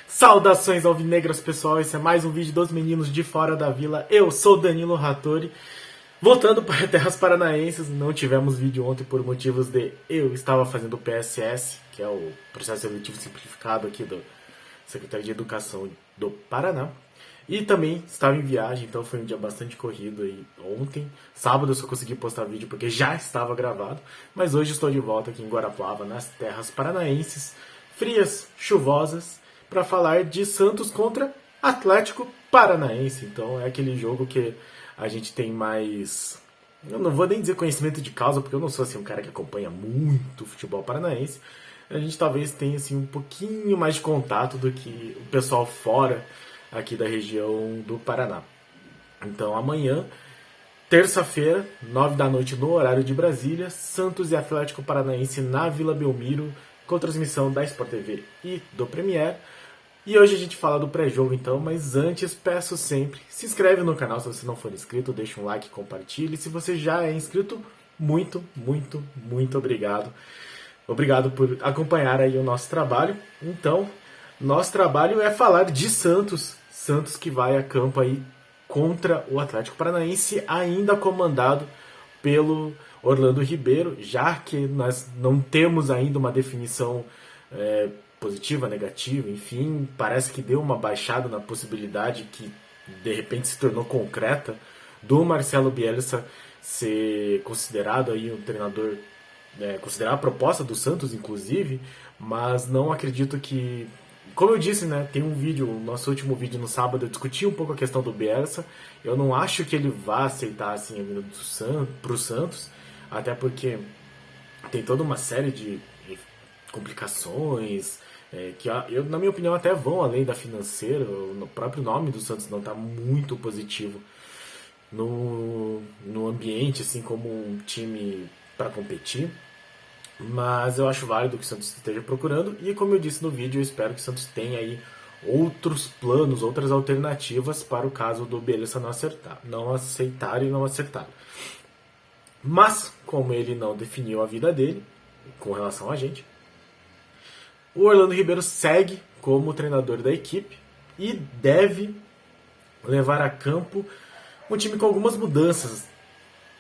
Saudações alvinegras, pessoal, esse é mais um vídeo dos meninos de fora da vila. Eu sou Danilo Rattori, voltando para terras paranaenses. Não tivemos vídeo ontem por motivos de eu estava fazendo o PSS, que é o processo seletivo simplificado aqui do Secretaria de Educação do Paraná. E também estava em viagem, então foi um dia bastante corrido aí ontem. Sábado eu só consegui postar vídeo porque já estava gravado, mas hoje estou de volta aqui em Guarapuava, nas terras paranaenses, frias, chuvosas, para falar de Santos contra Atlético Paranaense. Então é aquele jogo que a gente tem mais... Eu não vou nem dizer conhecimento de causa, porque eu não sou assim um cara que acompanha muito o futebol paranaense. A gente talvez tenha assim, um pouquinho mais de contato do que o pessoal fora aqui da região do Paraná. Então amanhã, terça-feira, 9 da noite no horário de Brasília, Santos e Atlético Paranaense na Vila Belmiro, com transmissão da Sport TV e do Premier. E hoje a gente fala do pré-jogo então, mas antes peço sempre, se inscreve no canal se você não for inscrito, deixa um like, compartilhe. Se você já é inscrito, muito, muito, muito obrigado. Obrigado por acompanhar aí o nosso trabalho. Então, nosso trabalho é falar de Santos. Santos que vai a campo aí contra o Atlético Paranaense, ainda comandado pelo Orlando Ribeiro, já que nós não temos ainda uma definição positiva, negativa, enfim, parece que deu uma baixada na possibilidade que de repente se tornou concreta do Marcelo Bielsa ser considerado aí um treinador, considerar a proposta do Santos inclusive, mas não acredito que, como eu disse, né, tem um vídeo, o nosso último vídeo no sábado eu discuti um pouco a questão do Bielsa. Eu não acho que ele vá aceitar assim a vinda para o Santos, até porque tem toda uma série de complicações que, na minha opinião, até vão além da financeira. O próprio nome do Santos não está muito positivo no ambiente, assim como um time para competir. Mas eu acho válido que o Santos esteja procurando, e como eu disse no vídeo, eu espero que o Santos tenha aí outros planos, outras alternativas para o caso do Bielsa não aceitar e não acertar. Mas, como ele não definiu a vida dele com relação a gente, o Orlando Ribeiro segue como treinador da equipe e deve levar a campo um time com algumas mudanças.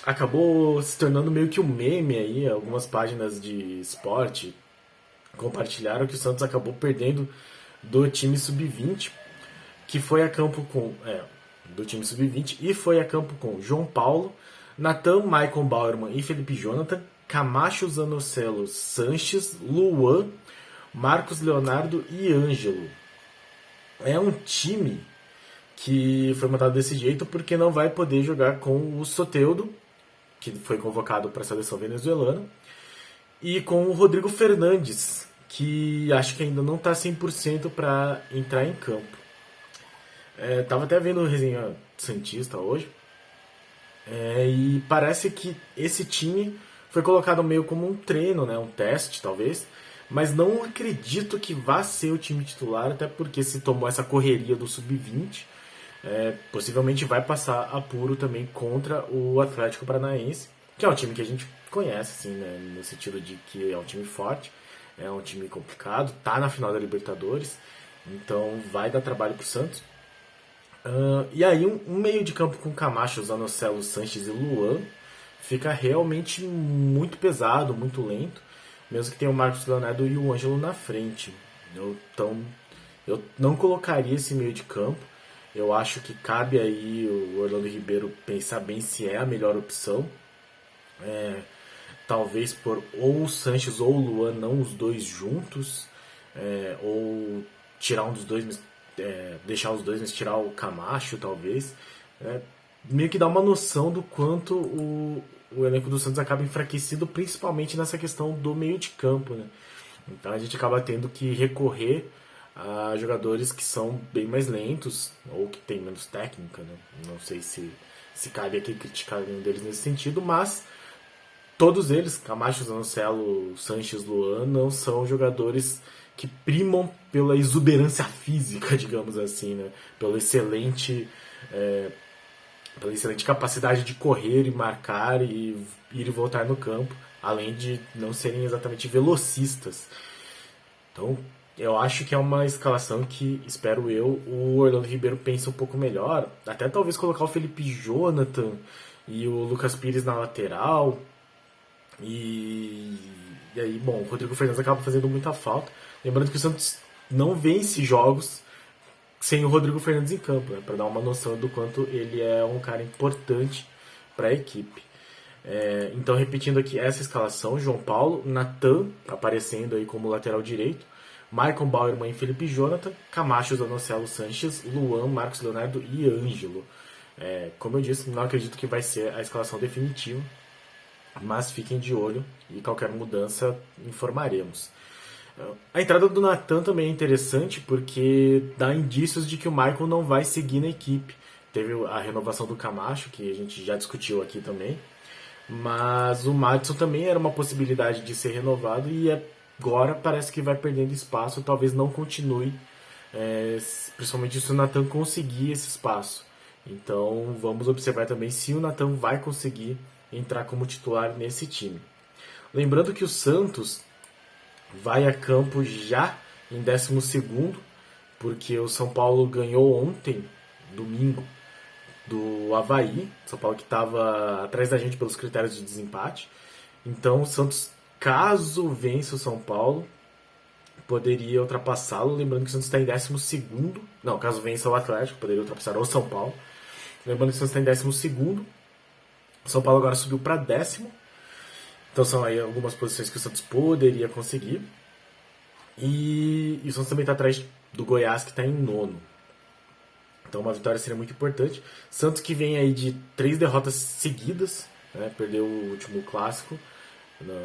Acabou se tornando meio que um meme aí, algumas páginas de esporte compartilharam que o Santos acabou perdendo do time sub-20, que foi a campo com... do time sub-20, e foi a campo com João Paulo, Natan, Maicon Bauerman e Felipe Jonathan, Camacho, Zanocelo, Sanches, Luan, Marcos Leonardo e Ângelo. É um time que foi montado desse jeito porque não vai poder jogar com o Soteldo, que foi convocado para a seleção venezuelana, e com o Rodrigo Fernandes, que acho que ainda não está 100% para entrar em campo. Tava até vendo resenha santista hoje, e parece que esse time foi colocado meio como um treino, né, um teste talvez, mas não acredito que vá ser o time titular, até porque se tomou essa correria do sub-20, possivelmente vai passar apuro também contra o Atlético Paranaense, que é um time que a gente conhece, assim, né, no sentido de que é um time forte, é um time complicado, tá na final da Libertadores, então vai dar trabalho pro Santos. E aí um meio de campo com Camacho, Zanocelo, Sanches e Luan fica realmente muito pesado, muito lento, mesmo que tenha o Marcos Leonardo e o Ângelo na frente. Então eu não colocaria esse meio de campo. Eu acho que cabe aí o Orlando Ribeiro pensar bem se é a melhor opção. Talvez por ou o Sanches ou o Luan, não os dois juntos, ou tirar um dos dois, deixar os dois, mas tirar o Camacho talvez. Meio que dá uma noção do quanto o elenco do Santos acaba enfraquecido, principalmente nessa questão do meio de campo, né? Então a gente acaba tendo que recorrer a jogadores que são bem mais lentos ou que têm menos técnica, né? Não sei se cabe aqui criticar nenhum deles nesse sentido, mas todos eles, Camacho, Zanocelo, Sanches, Luan, não são jogadores que primam pela exuberância física, digamos assim, né? Pela excelente capacidade de correr e marcar e ir e voltar no campo. além de não serem exatamente velocistas. Então, eu acho que é uma escalação que, espero eu, o Orlando Ribeiro pensa um pouco melhor. Até talvez colocar o Felipe Jonathan e o Lucas Pires na lateral. E, e aí, bom, o Rodrigo Fernandes acaba fazendo muita falta. Lembrando que o Santos não vence jogos sem o Rodrigo Fernandes em campo, né, para dar uma noção do quanto ele é um cara importante para a equipe. Então, repetindo aqui essa escalação: João Paulo, Natan aparecendo aí como lateral direito, Maicon Bauerman e Felipe Jonathan, Camacho, Zanocelo, Sanches, Luan, Marcos Leonardo e Ângelo. Como eu disse, não acredito que vai ser a escalação definitiva, mas fiquem de olho e qualquer mudança informaremos. A entrada do Natan também é interessante porque dá indícios de que o Maicon não vai seguir na equipe. Teve a renovação do Camacho, que a gente já discutiu aqui também, mas o Madison também era uma possibilidade de ser renovado e agora parece que vai perdendo espaço, talvez não continue, principalmente se o Natan conseguir esse espaço. Então vamos observar também se o Natan vai conseguir entrar como titular nesse time. Lembrando que o Santos vai a campo já em 12º, porque o São Paulo ganhou ontem, domingo, do Avaí. São Paulo que estava atrás da gente pelos critérios de desempate. Então o Santos, caso vença o São Paulo, poderia ultrapassá-lo. Lembrando que o Santos está em 12º. Não, caso vença o Atlético, poderia ultrapassar o São Paulo. Lembrando que o Santos está em 12º. O São Paulo agora subiu para 10º. Então são aí algumas posições que o Santos poderia conseguir. E o Santos também está atrás do Goiás, que está em 9º. Então uma vitória seria muito importante. Santos que vem aí de 3 derrotas seguidas, né? Perdeu o último clássico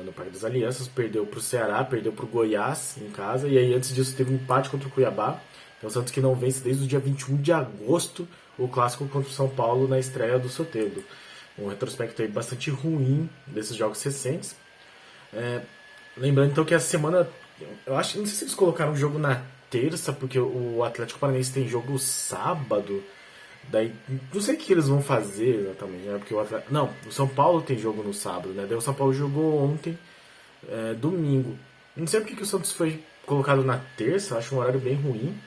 no Parque das Alianças, perdeu para o Ceará, perdeu para o Goiás em casa, e aí antes disso teve um empate contra o Cuiabá. Então o Santos que não vence desde o dia 21 de agosto o clássico contra o São Paulo na estreia do Soteldo. Um retrospecto aí bastante ruim desses jogos recentes. Lembrando então que essa semana, eu acho, não sei se eles colocaram o jogo na terça, porque o Atlético Paranaense tem jogo sábado. Daí, não sei o que eles vão fazer exatamente, né? Porque o São Paulo tem jogo no sábado, né? Daí o São Paulo jogou ontem, domingo. Não sei porque que o Santos foi colocado na terça, acho um horário bem ruim.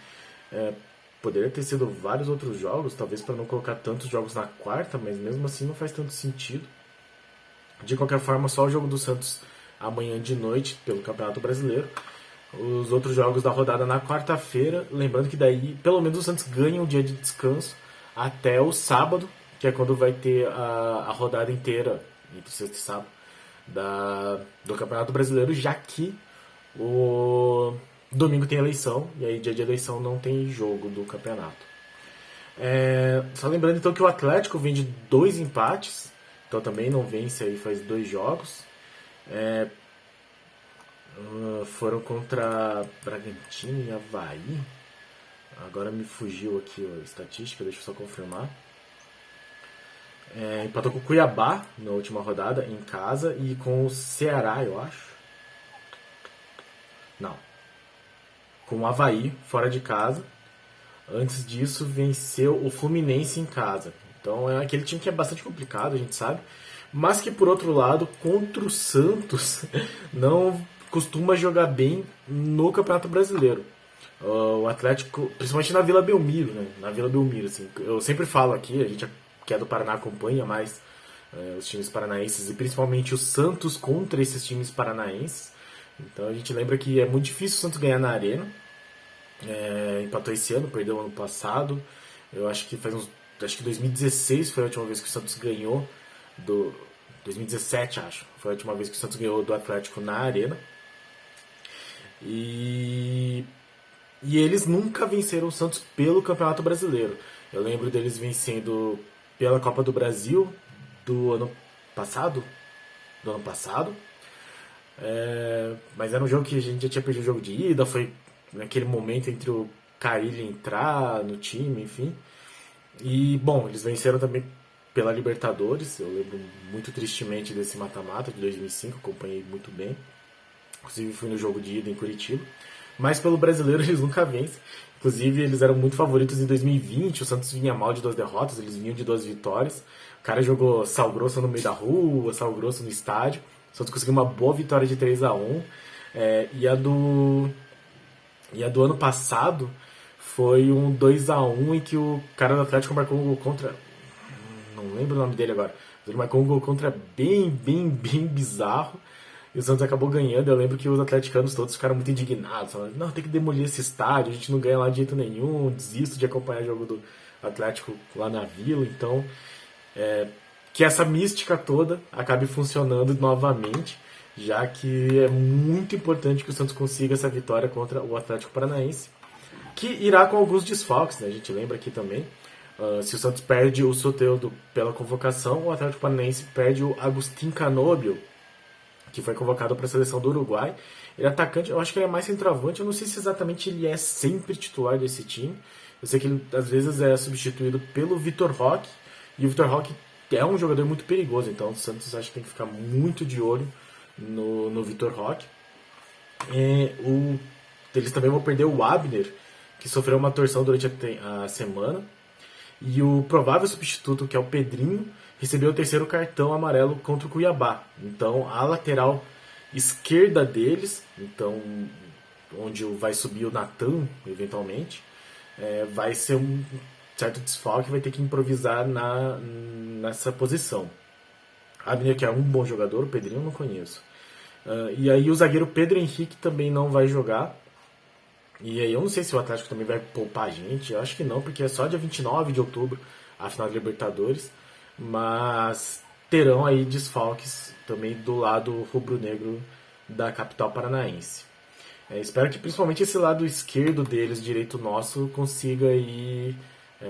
Poderia ter sido vários outros jogos, talvez para não colocar tantos jogos na quarta, mas mesmo assim não faz tanto sentido. De qualquer forma, só o jogo do Santos amanhã de noite, pelo Campeonato Brasileiro. Os outros jogos da rodada na quarta-feira, lembrando que daí pelo menos o Santos ganha um dia de descanso até o sábado, que é quando vai ter a rodada inteira, entre sexta e sábado, do Campeonato Brasileiro, já que o domingo tem eleição, e aí dia de eleição não tem jogo do campeonato. Só lembrando então que o Atlético vem de 2 empates, então também não vence aí faz 2 jogos. Foram contra Bragantino e Avaí. Agora me fugiu aqui a estatística, deixa eu só confirmar. Empatou com o Cuiabá na última rodada em casa e com o Ceará, eu acho. Não. Com o Avaí fora de casa. Antes disso venceu o Fluminense em casa. Então é aquele time que é bastante complicado, a gente sabe. Mas que por outro lado, contra o Santos, não costuma jogar bem no Campeonato Brasileiro. O Atlético, principalmente na Vila Belmiro, né? Na Vila Belmiro, assim, eu sempre falo aqui, a gente que é do Paraná acompanha mais os times paranaenses e principalmente o Santos contra esses times paranaenses. Então a gente lembra que é muito difícil o Santos ganhar na Arena. Empatou esse ano, perdeu ano passado. Eu acho que acho que 2016 foi a última vez que o Santos ganhou 2017, acho. Foi a última vez que o Santos ganhou do Atlético na Arena. E eles nunca venceram o Santos pelo Campeonato Brasileiro. Eu lembro deles vencendo pela Copa do Brasil do ano passado. Mas era um jogo que a gente já tinha perdido o jogo de ida. Foi naquele momento entre o Carille entrar no time, enfim. E, bom, eles venceram também pela Libertadores. Eu lembro muito tristemente desse mata-mata de 2005, acompanhei muito bem. Inclusive fui no jogo de ida em Curitiba. Mas pelo Brasileiro eles nunca vencem. Inclusive eles eram muito favoritos em 2020. O Santos vinha mal de 2 derrotas, eles vinham de 2 vitórias. O cara jogou sal grosso no meio da rua, sal grosso no estádio. O Santos conseguiu uma boa vitória de 3-1. E a do ano passado foi um 2-1 em que o cara do Atlético marcou um gol contra. Não lembro o nome dele agora. Ele marcou um gol contra bem bizarro. E o Santos acabou ganhando. Eu lembro que os atleticanos todos ficaram muito indignados. Falando, não, tem que demolir esse estádio, a gente não ganha lá de jeito nenhum. Desisto de acompanhar o jogo do Atlético lá na Vila. Então, que essa mística toda acabe funcionando novamente, já que é muito importante que o Santos consiga essa vitória contra o Atlético Paranaense, que irá com alguns desfalques, né? A gente lembra aqui também. Se o Santos perde o Soteldo pela convocação, o Atlético Paranaense perde o Agustín Canóbio, que foi convocado para a seleção do Uruguai. Ele é atacante, eu acho que ele é mais centroavante, eu não sei se exatamente ele é sempre titular desse time. Eu sei que ele às vezes é substituído pelo Vitor Roque, e o Vitor Roque é um jogador muito perigoso, então o Santos acho que tem que ficar muito de olho no Vitor Roque. Eles também vão perder o Abner, que sofreu uma torção durante a semana. E o provável substituto, que é o Pedrinho, recebeu o terceiro cartão amarelo contra o Cuiabá. Então, a lateral esquerda deles, então onde vai subir o Natan, eventualmente, vai ser um certo desfalque, vai ter que improvisar nessa posição. Abner, que é um bom jogador, o Pedrinho eu não conheço. E aí o zagueiro Pedro Henrique também não vai jogar. E aí eu não sei se o Atlético também vai poupar a gente, eu acho que não, porque é só dia 29 de outubro a final da Libertadores, mas terão aí desfalques também do lado rubro-negro da capital paranaense. Espero que principalmente esse lado esquerdo deles, direito nosso, consiga ir,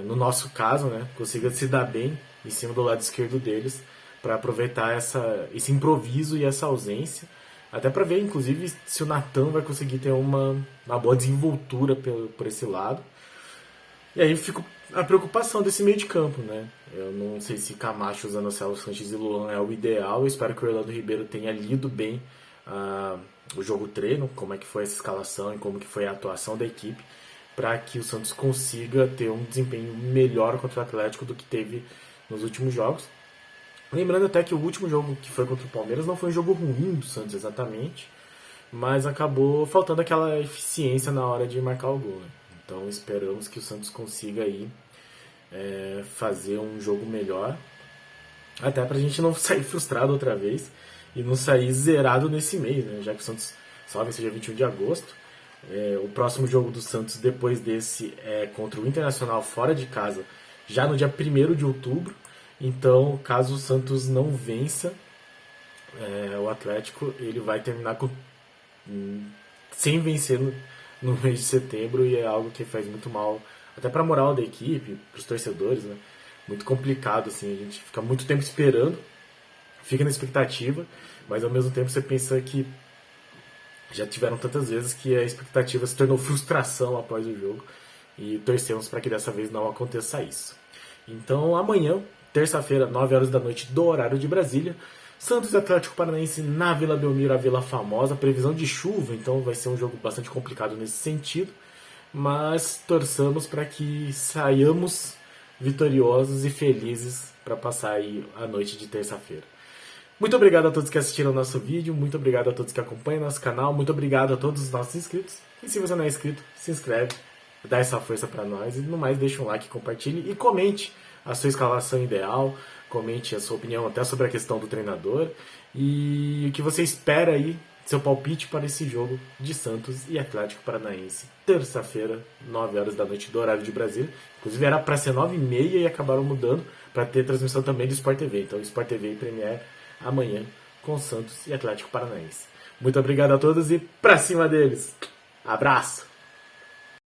no nosso caso, né, consiga se dar bem em cima do lado esquerdo deles, para aproveitar esse improviso e essa ausência. Até para ver, inclusive, se o Natan vai conseguir ter uma boa desenvoltura por esse lado. E aí fica a preocupação desse meio de campo, né? Eu não sei se Camacho, Zanocelo, Sanches e Luan é o ideal. Eu espero que o Orlando Ribeiro tenha lido bem o jogo treino, como é que foi essa escalação e como que foi a atuação da equipe, para que o Santos consiga ter um desempenho melhor contra o Atlético do que teve nos últimos jogos. Lembrando até que o último jogo que foi contra o Palmeiras não foi um jogo ruim do Santos exatamente, mas acabou faltando aquela eficiência na hora de marcar o gol. Né? Então esperamos que o Santos consiga aí fazer um jogo melhor, até pra gente não sair frustrado outra vez e não sair zerado nesse mês, né? Já que o Santos só vai ser dia 21 de agosto. O próximo jogo do Santos depois desse é contra o Internacional fora de casa, já no dia 1º de outubro. Então, caso o Santos não vença o Atlético, ele vai terminar sem vencer no mês de setembro, e é algo que faz muito mal até para a moral da equipe, para os torcedores, né? Muito complicado, assim, a gente fica muito tempo esperando, fica na expectativa, mas ao mesmo tempo você pensa que já tiveram tantas vezes que a expectativa se tornou frustração após o jogo, e torcemos para que dessa vez não aconteça isso. Então, amanhã, terça-feira, 9 horas da noite do horário de Brasília, Santos e Atlético Paranaense na Vila Belmiro, a Vila Famosa. Previsão de chuva, então vai ser um jogo bastante complicado nesse sentido. Mas torçamos para que saiamos vitoriosos e felizes para passar aí a noite de terça-feira. Muito obrigado a todos que assistiram o nosso vídeo, muito obrigado a todos que acompanham nosso canal, muito obrigado a todos os nossos inscritos. E se você não é inscrito, se inscreve, dá essa força para nós. E no mais, deixa um like, compartilhe e comente a sua escalação ideal, comente a sua opinião até sobre a questão do treinador e o que você espera aí, seu palpite para esse jogo de Santos e Atlético Paranaense, terça-feira, 9 horas da noite do horário de Brasília. Inclusive era para ser 9h30 e acabaram mudando para ter transmissão também do Sport TV. Então Sport TV e Premiere amanhã com Santos e Atlético Paranaense. Muito obrigado a todos e pra cima deles! Abraço!